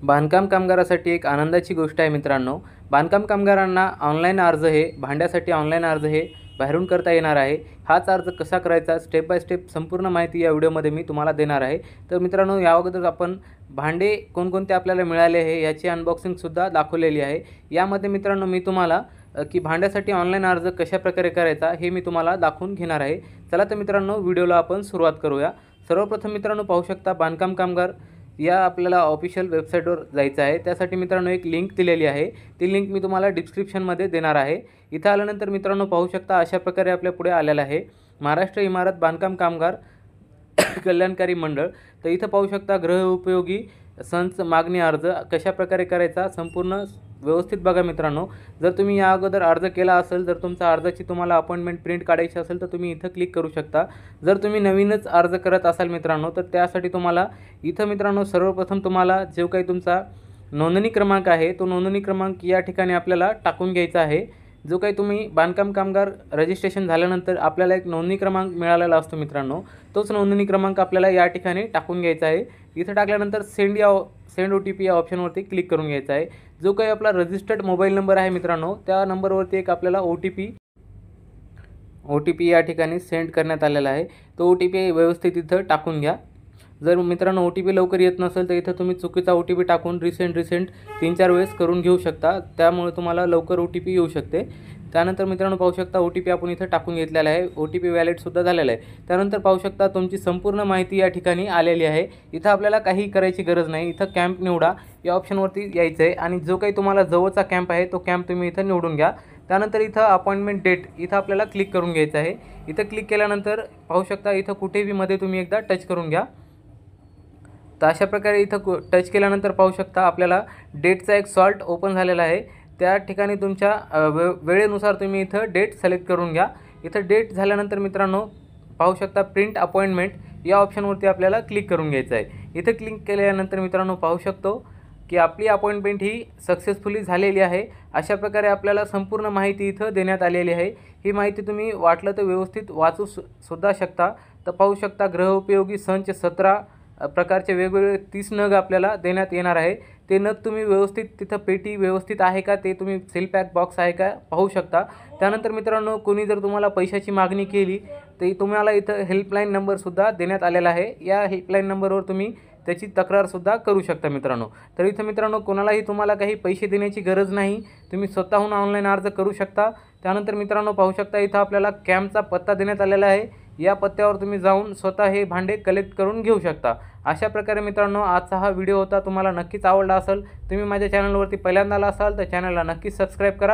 बांधकाम कामगारासाठी एक आनंदाची गोष्ट आहे मित्रांनो। बांधकाम कामगारांना ऑनलाईन अर्ज हे भांड्यासाठी ऑनलाईन अर्ज हे बाहेरून करता येणार आहे। हाच अर्ज कसा करायचा स्टेप बाय स्टेप संपूर्ण माहिती या व्हिडिओमध्ये मी तुम्हाला देणार आहे। तर मित्रांनो, या अगोदर आपण भांडे कोणकोणते आपल्याला मिळाले आहे याची अनबॉक्सिंग सुद्धा दाखवलेली आहे। यामध्ये मित्रांनो मी तुम्हाला की भांड्यासाठी ऑनलाईन अर्ज कशा प्रकारे करायचा हे मी तुम्हाला दाखवून घेणार आहे। चला तर मित्रांनो, व्हिडिओला आपण सुरुवात करूया। सर्वप्रथम मित्रांनो पाहू शकता, बांधकाम कामगार या आपल्याला ऑफिशियल वेबसाईटवर जायचं आहे। त्यासाठी मित्रांनो एक लिंक दिलेली आहे, ती लिंक मी तुम्हाला डिस्क्रिप्शनमध्ये देणार आहे। इथं आल्यानंतर मित्रांनो पाहू शकता, अशा प्रकारे आपल्या पुढे आलेलं आहे महाराष्ट्र इमारत बांधकाम कामगार कल्याणकारी मंडळ। तर इथं पाहू शकता, गृहउपयोगी संच मागणी अर्ज कशा प्रकारे करायचा संपूर्ण व्यवस्थित बघा मित्रांनो। जर तुम्ही या अगोदर अर्ज केला असेल, जर तुमचा अर्जाची तुम्हाला अपॉइंटमेंट प्रिंट काढायची असेल तर तुम्ही इथं क्लिक करू शकता। जर तुम्ही नवीनच अर्ज करत असाल मित्रांनो, तर त्यासाठी तुम्हाला इथं मित्रांनो सर्वप्रथम तुम्हाला जो काही तुमचा नोंदणी क्रमांक आहे तो नोंदणी क्रमांक या ठिकाणी आपल्याला टाकून घ्यायचा आहे। जो काही तुम्ही बांधकाम कामगार रजिस्ट्रेशन झाल्यानंतर आपल्याला एक नोंदणी क्रमांक मिळालेला असतो मित्रांनो, तोच नोंदणी क्रमांक आपल्याला या ठिकाणी टाकून घ्यायचा आहे। इथं टाकल्यानंतर सेंड OTP या ऑप्शनवरती क्लिक करून घ्यायचा आहे। जो काही आपला रजिस्टर्ड मोबाईल नंबर आहे मित्रांनो, त्या नंबरवरती एक आपल्याला OTP या ठिकाणी सेंड करण्यात आलेला आहे। तो OTP व्यवस्थित इथं टाकून घ्या। जर मित्रांनो OTP लवकर येत नसेल तर इथं तुम्ही चुकीचा OTP टाकून रिसेंट 3-4 वेळेस करून घेऊ शकता, त्यामुळे तुम्हाला लवकर OTP येऊ शकते। त्यानंतर मित्रांनो पाहू शकता, OTP आपण इथं टाकून घेतलेला आहे, OTP व्हॅलिडसुद्धा झालेला आहे। त्यानंतर पाहू शकता, तुमची संपूर्ण माहिती या ठिकाणी आलेली आहे। इथं आपल्याला काही करायची गरज नाही। इथं कॅम्प निवडा या ऑप्शनवरती यायचं आहे आणि जो काही तुम्हाला जवळचा कॅम्प आहे तो कॅम्प तुम्ही इथं निवडून घ्या। त्यानंतर इथं अपॉइंटमेंट डेट इथं आपल्याला क्लिक करून घ्यायचं आहे। इथं क्लिक केल्यानंतर पाहू शकता, इथं कुठेही मध्ये तुम्ही एकदा टच करून घ्या। तर अशा प्रकारे इथं टच केल्यानंतर पाहू शकता, आपल्याला डेटचा एक सॉल्ट ओपन झालेला आहे। त्या ठिकाणी तुमच्या वेळेनुसार तुम्ही इथं डेट सिलेक्ट करून घ्या। इथं डेट झाल्यानंतर मित्रांनो पाहू शकता, प्रिंट अपॉइंटमेंट या ऑप्शनवरती आपल्याला क्लिक करून घ्यायचं आहे। इथं क्लिक केल्यानंतर मित्रांनो पाहू शकतो की आपली अपॉइंटमेंट ही सक्सेसफुली झालेली आहे। अशा प्रकारे आपल्याला संपूर्ण माहिती इथं देण्यात आलेली आहे। ही माहिती तुम्ही वाटलं तर व्यवस्थित वाचू सुद्धा शकता। तर पाहू शकता, गृहउपयोगी संच 17 प्रकारचे वेगवेगळे 30 नग आपल्याला देण्यात येणार आहे। ते नग तुम्ही व्यवस्थित तिथं पेटी व्यवस्थित आहे का ते तुम्ही सील पॅक बॉक्स आहे का पाहू शकता। त्यानंतर मित्रांनो, कोणी जर तुम्हाला पैशाची मागणी केली तर तुम्हाला इथं हेल्पलाईन नंबरसुद्धा देण्यात आलेला आहे। या हेल्पलाईन नंबरवर तुम्ही त्याची तक्रारसुद्धा करू शकता मित्रांनो। तर इथं मित्रांनो कोणालाही तुम्हाला काही पैसे देण्याची गरज नाही, तुम्ही स्वतःहून ऑनलाईन अर्ज करू शकता। त्यानंतर मित्रांनो पाहू शकता, इथं आपल्याला कॅम्पचा पत्ता देण्यात आलेला आहे। या पत्त्यावर तुम्ही जाऊन स्वतः हे भांडे कलेक्ट करून घेऊ शकता। अशा प्रकारे मित्रांनो आजचा हा व्हिडिओ होता, तुम्हाला नक्कीच आवडला असेल। तुम्ही माझ्या चॅनलवरती पहिल्यांदा आला असाल तर चॅनलला नक्कीच सबस्क्राईब करा।